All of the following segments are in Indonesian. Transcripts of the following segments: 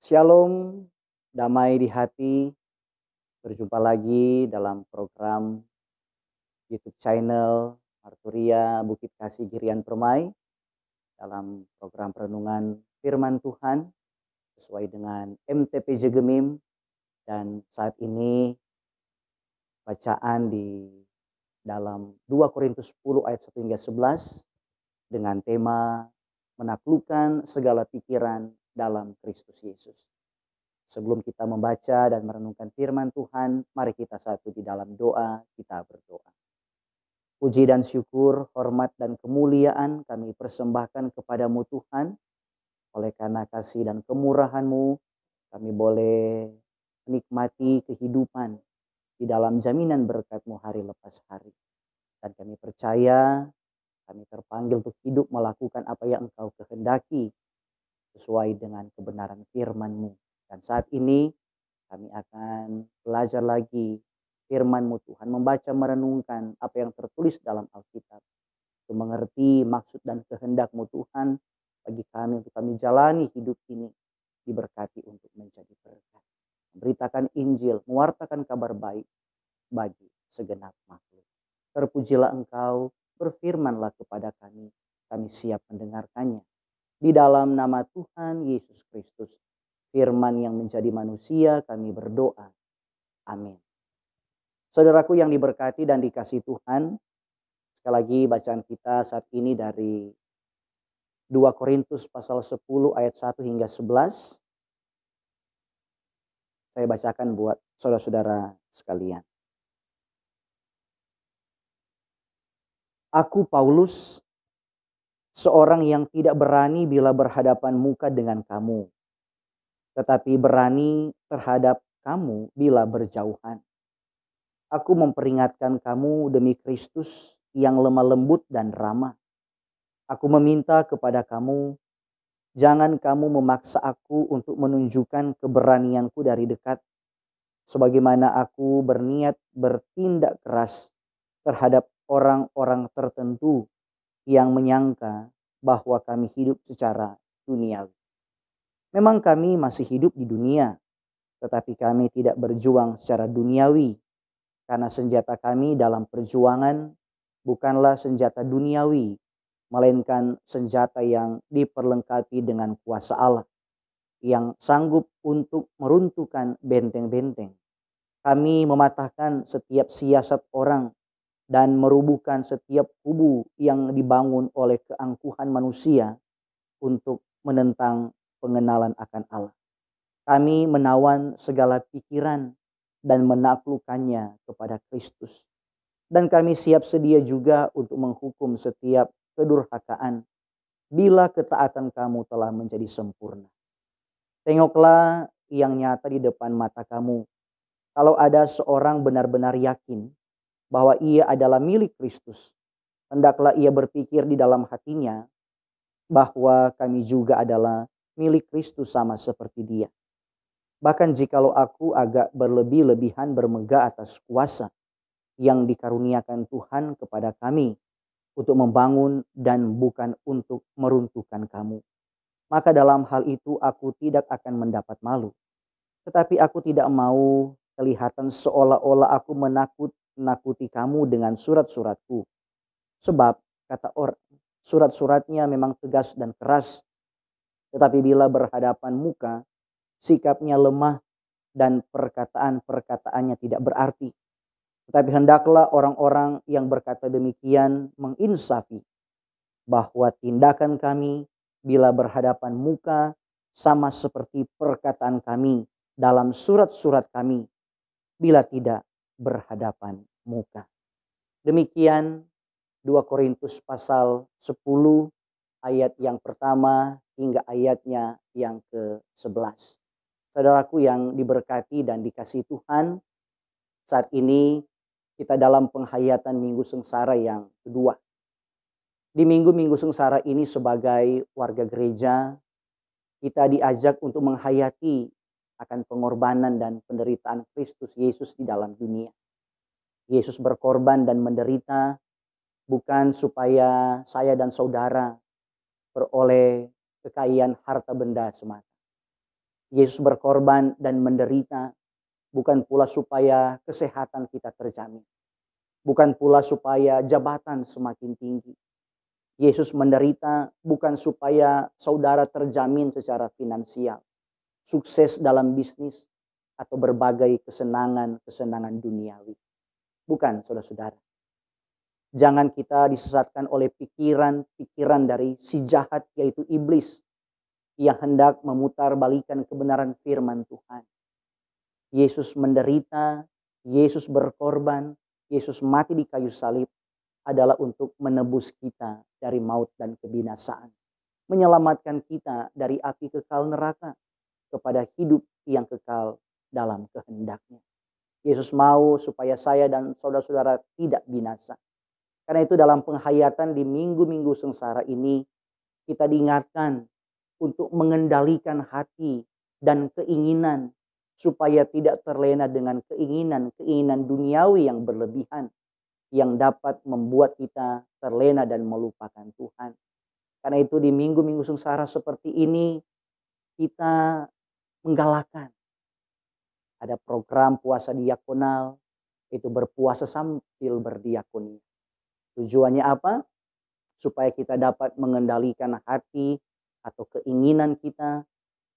Shalom, damai di hati. Berjumpa lagi dalam program YouTube channel Marturia Bukit Kasih Girian Permai dalam program perenungan Firman Tuhan sesuai dengan MTPJ Gemim, dan saat ini bacaan di dalam 2 Korintus 10 ayat 1 hingga 11 dengan tema menaklukkan segala pikiran dalam Kristus Yesus. Sebelum kita membaca dan merenungkan firman Tuhan, mari kita satu di dalam doa, kita berdoa. Puji dan syukur, hormat dan kemuliaan kami persembahkan kepadamu Tuhan. Oleh karena kasih dan kemurahan-Mu, kami boleh menikmati kehidupan di dalam jaminan berkat-Mu hari lepas hari. Dan kami percaya, kami terpanggil untuk hidup melakukan apa yang Engkau kehendaki sesuai dengan kebenaran firman-Mu. Dan saat ini kami akan belajar lagi firman-Mu Tuhan, membaca merenungkan apa yang tertulis dalam Alkitab, untuk mengerti maksud dan kehendak-Mu Tuhan bagi kami, untuk kami jalani hidup ini, diberkati untuk menjadi berkat, memberitakan Injil, mewartakan kabar baik bagi segenap makhluk. Terpujilah Engkau, berfirmanlah kepada kami, kami siap mendengarkannya. Di dalam nama Tuhan Yesus Kristus, Firman yang menjadi manusia, kami berdoa. Amin. Saudaraku yang diberkati dan dikasihi Tuhan, sekali lagi bacaan kita saat ini dari 2 Korintus pasal 10 ayat 1 hingga 11. Saya bacakan buat saudara-saudara sekalian. Aku Paulus, seorang yang tidak berani bila berhadapan muka dengan kamu, tetapi berani terhadap kamu bila berjauhan. Aku memperingatkan kamu demi Kristus yang lemah lembut dan ramah. Aku meminta kepada kamu, jangan kamu memaksa aku untuk menunjukkan keberanianku dari dekat, sebagaimana aku berniat bertindak keras terhadap orang-orang tertentu yang menyangka bahwa kami hidup secara duniawi. Memang kami masih hidup di dunia, tetapi kami tidak berjuang secara duniawi, karena senjata kami dalam perjuangan bukanlah senjata duniawi, melainkan senjata yang diperlengkapi dengan kuasa Allah, yang sanggup untuk meruntuhkan benteng-benteng. Kami mematahkan setiap siasat orang dan merubuhkan setiap kubu yang dibangun oleh keangkuhan manusia untuk menentang pengenalan akan Allah. Kami menawan segala pikiran dan menaklukkannya kepada Kristus. Dan kami siap sedia juga untuk menghukum setiap kedurhakaan bila ketaatan kamu telah menjadi sempurna. Tengoklah yang nyata di depan mata kamu. Kalau ada seorang benar-benar yakin bahwa ia adalah milik Kristus, hendaklah ia berpikir di dalam hatinya bahwa kami juga adalah milik Kristus sama seperti dia. Bahkan jikalau aku agak berlebih-lebihan bermegah atas kuasa yang dikaruniakan Tuhan kepada kami untuk membangun dan bukan untuk meruntuhkan kamu, maka dalam hal itu aku tidak akan mendapat malu. Tetapi aku tidak mau kelihatan seolah-olah aku menakut-nakuti kamu dengan surat-suratku. Sebab kata orang, surat-suratnya memang tegas dan keras, tetapi bila berhadapan muka, sikapnya lemah dan perkataan-perkataannya tidak berarti. Tetapi hendaklah orang-orang yang berkata demikian menginsafi bahwa tindakan kami bila berhadapan muka sama seperti perkataan kami dalam surat-surat kami bila tidak berhadapan muka. Demikian 2 Korintus pasal 10 ayat yang pertama hingga ayatnya yang ke-11. Saudaraku yang diberkati dan dikasihi Tuhan, saat ini kita dalam penghayatan Minggu Sengsara yang kedua. Di Minggu Sengsara ini sebagai warga gereja, kita diajak untuk menghayati akan pengorbanan dan penderitaan Kristus Yesus di dalam dunia. Yesus berkorban dan menderita bukan supaya saya dan saudara beroleh kekayaan harta benda semata. Yesus berkorban dan menderita bukan pula supaya kesehatan kita terjamin. Bukan pula supaya jabatan semakin tinggi. Yesus menderita bukan supaya saudara terjamin secara finansial, sukses dalam bisnis, atau berbagai kesenangan-kesenangan duniawi. Bukan, saudara-saudara. Jangan kita disesatkan oleh pikiran-pikiran dari si jahat, yaitu iblis, yang hendak memutarbalikkan kebenaran firman Tuhan. Yesus menderita, Yesus berkorban, Yesus mati di kayu salib adalah untuk menebus kita dari maut dan kebinasaan. Menyelamatkan kita dari api kekal neraka kepada hidup yang kekal dalam kehendaknya. Yesus mau supaya saya dan saudara-saudara tidak binasa. Karena itu dalam penghayatan di minggu-minggu sengsara ini, kita diingatkan untuk mengendalikan hati dan keinginan supaya tidak terlena dengan keinginan duniawi yang berlebihan yang dapat membuat kita terlena dan melupakan Tuhan. Karena itu di minggu-minggu sengsara seperti ini kita menggalakkan ada program puasa diakonal, itu berpuasa sambil berdiakonia. Tujuannya apa? Supaya kita dapat mengendalikan hati atau keinginan kita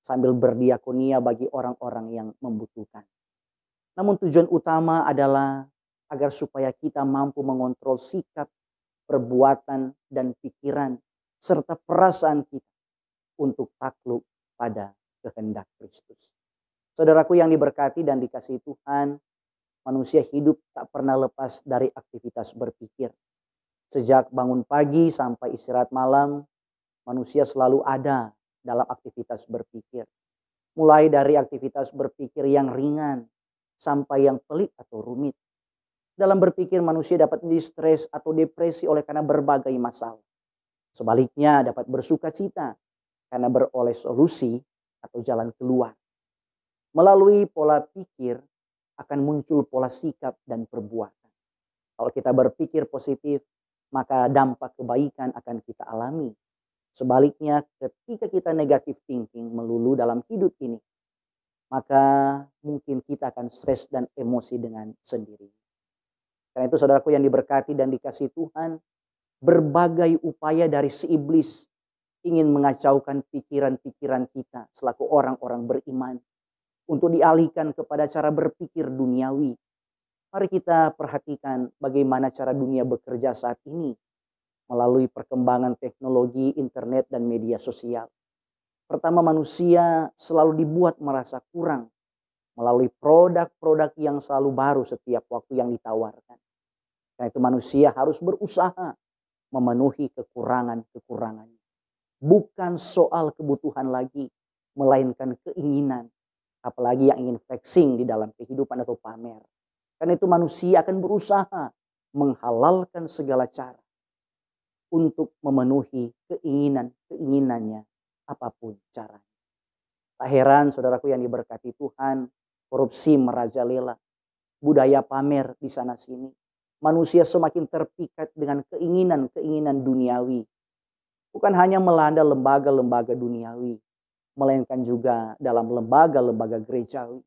sambil berdiakonia bagi orang-orang yang membutuhkan. Namun tujuan utama adalah agar supaya kita mampu mengontrol sikap, perbuatan, dan pikiran serta perasaan kita untuk takluk pada kehendak Kristus. Saudaraku yang diberkati dan dikasihi Tuhan, manusia hidup tak pernah lepas dari aktivitas berpikir. Sejak bangun pagi sampai istirahat malam, manusia selalu ada dalam aktivitas berpikir. Mulai dari aktivitas berpikir yang ringan sampai yang pelik atau rumit. Dalam berpikir manusia dapat menjadi stres atau depresi oleh karena berbagai masalah. Sebaliknya dapat bersuka cita karena beroleh solusi atau jalan keluar. Melalui pola pikir akan muncul pola sikap dan perbuatan. Kalau kita berpikir positif, maka dampak kebaikan akan kita alami. Sebaliknya ketika kita negatif thinking melulu dalam hidup ini, maka mungkin kita akan stres dan emosi dengan sendiri. Karena itu saudaraku yang diberkati dan dikasihi Tuhan, berbagai upaya dari si iblis ingin mengacaukan pikiran-pikiran kita selaku orang-orang beriman untuk dialihkan kepada cara berpikir duniawi. Mari kita perhatikan bagaimana cara dunia bekerja saat ini melalui perkembangan teknologi, internet, dan media sosial. Pertama, manusia selalu dibuat merasa kurang melalui produk-produk yang selalu baru setiap waktu yang ditawarkan. Karena itu manusia harus berusaha memenuhi kekurangan-kekurangannya. Bukan soal kebutuhan lagi, melainkan keinginan. Apalagi yang ingin flexing di dalam kehidupan atau pamer. Karena itu manusia akan berusaha menghalalkan segala cara untuk memenuhi keinginannya apapun caranya. Tak heran saudaraku yang diberkati Tuhan, korupsi merajalela, budaya pamer di sana sini. Manusia semakin terpikat dengan keinginan duniawi. Bukan hanya melanda lembaga-lembaga duniawi, melainkan juga dalam lembaga-lembaga gerejawi.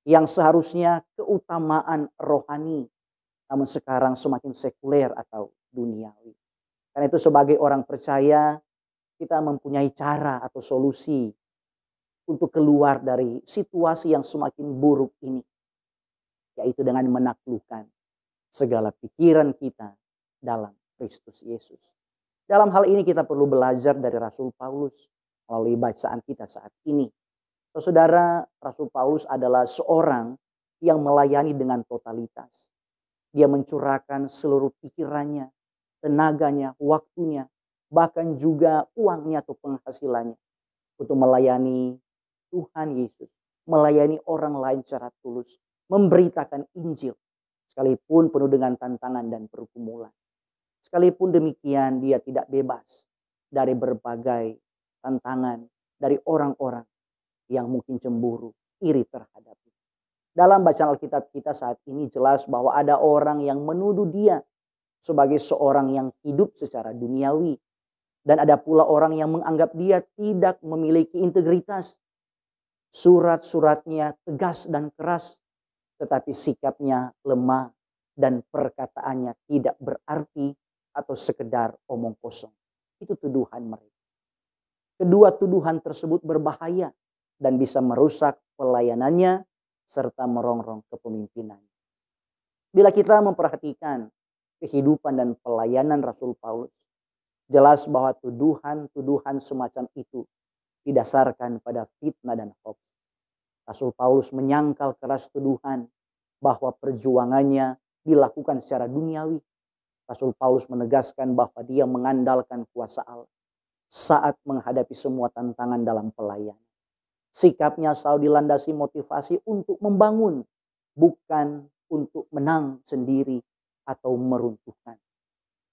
Yang seharusnya keutamaan rohani, namun sekarang semakin sekuler atau duniawi. Karena itu sebagai orang percaya, kita mempunyai cara atau solusi untuk keluar dari situasi yang semakin buruk ini. Yaitu dengan menaklukkan segala pikiran kita dalam Kristus Yesus. Dalam hal ini kita perlu belajar dari Rasul Paulus melalui bacaan kita saat ini. Saudara, Rasul Paulus adalah seorang yang melayani dengan totalitas. Dia mencurahkan seluruh pikirannya, tenaganya, waktunya, bahkan juga uangnya atau penghasilannya untuk melayani Tuhan Yesus, melayani orang lain secara tulus, memberitakan Injil, sekalipun penuh dengan tantangan dan pergumulan. Sekalipun demikian, dia tidak bebas dari berbagai tantangan dari orang-orang yang mungkin cemburu, iri terhadapnya. Dalam bacaan Alkitab kita saat ini jelas bahwa ada orang yang menuduh dia sebagai seorang yang hidup secara duniawi. Dan ada pula orang yang menganggap dia tidak memiliki integritas. Surat-suratnya tegas dan keras, tetapi sikapnya lemah dan perkataannya tidak berarti atau sekedar omong kosong. Itu tuduhan mereka. Kedua tuduhan tersebut berbahaya dan bisa merusak pelayanannya serta merongrong kepemimpinan. Bila kita memperhatikan kehidupan dan pelayanan Rasul Paulus, jelas bahwa tuduhan-tuduhan semacam itu didasarkan pada fitnah dan hoax. Rasul Paulus menyangkal keras tuduhan bahwa perjuangannya dilakukan secara duniawi. Rasul Paulus menegaskan bahwa dia mengandalkan kuasa Allah saat menghadapi semua tantangan dalam pelayanan. Sikapnya selalu dilandasi motivasi untuk membangun, bukan untuk menang sendiri atau meruntuhkan.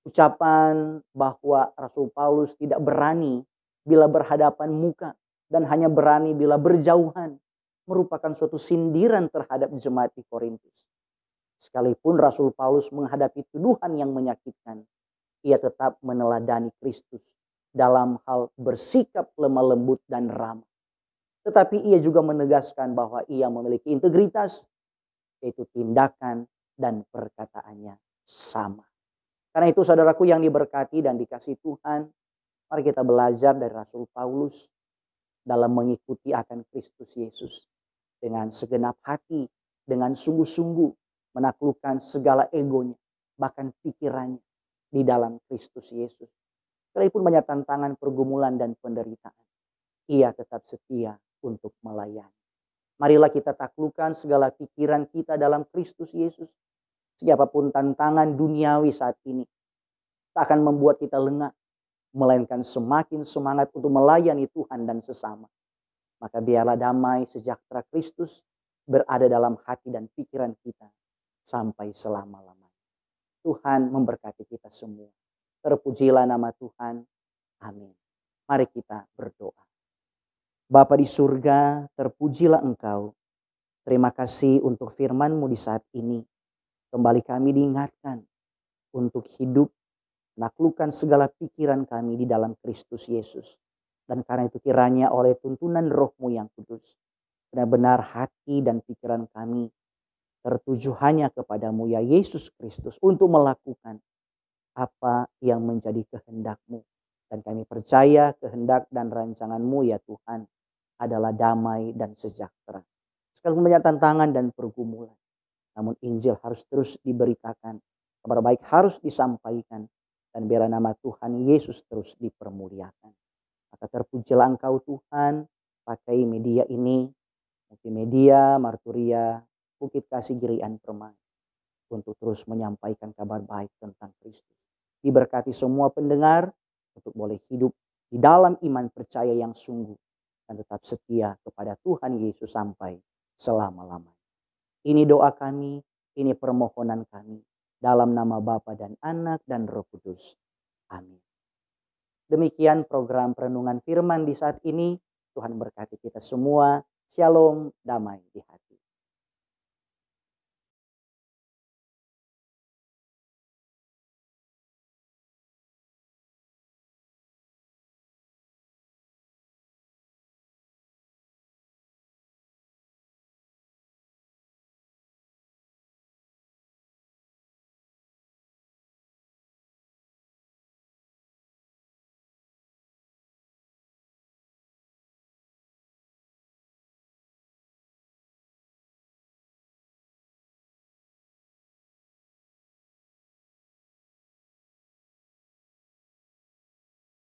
Ucapan bahwa Rasul Paulus tidak berani bila berhadapan muka dan hanya berani bila berjauhan merupakan suatu sindiran terhadap jemaat di Korintus. Sekalipun Rasul Paulus menghadapi tuduhan yang menyakitkan, ia tetap meneladani Kristus dalam hal bersikap lemah lembut dan ramah. Tetapi ia juga menegaskan bahwa ia memiliki integritas, yaitu tindakan dan perkataannya sama. Karena itu saudaraku yang diberkati dan dikasihi Tuhan, mari kita belajar dari Rasul Paulus dalam mengikuti akan Kristus Yesus. Dengan segenap hati, dengan sungguh-sungguh menaklukkan segala egonya, bahkan pikirannya di dalam Kristus Yesus. Sekalipun banyak tantangan, pergumulan dan penderitaan, ia tetap setia untuk melayani. Marilah kita taklukkan segala pikiran kita dalam Kristus Yesus. Siapapun tantangan duniawi saat ini tak akan membuat kita lengah, melainkan semakin semangat untuk melayani Tuhan dan sesama. Maka biarlah damai sejahtera Kristus berada dalam hati dan pikiran kita sampai selama-lamanya. Tuhan memberkati kita semua. Terpujilah nama Tuhan. Amin. Mari kita berdoa. Bapa di surga, terpujilah Engkau. Terima kasih untuk firman-Mu di saat ini. Kembali kami diingatkan untuk hidup, menaklukkan segala pikiran kami di dalam Kristus Yesus. Dan karena itu kiranya oleh tuntunan Roh-Mu yang kudus, benar-benar hati dan pikiran kami tertuju hanya kepadamu ya Yesus Kristus untuk melakukan apa yang menjadi kehendak-Mu. Dan kami percaya kehendak dan rancangan-Mu ya Tuhan adalah damai dan sejahtera. Sekalipun banyak tantangan dan pergumulan, namun Injil harus terus diberitakan, kabar baik harus disampaikan, dan biar nama Tuhan Yesus terus dipermuliakan. Maka terpujilah Engkau Tuhan, pakai media ini, multimedia, Marturia, Bukit Kasih Girian Permai, untuk terus menyampaikan kabar baik tentang Kristus. Diberkati semua pendengar untuk boleh hidup di dalam iman percaya yang sungguh dan tetap setia kepada Tuhan Yesus sampai selama-lamanya. Ini doa kami, ini permohonan kami, dalam nama Bapa dan Anak dan Roh Kudus. Amin. Demikian program Perenungan Firman di saat ini. Tuhan berkati kita semua. Shalom, damai di hati.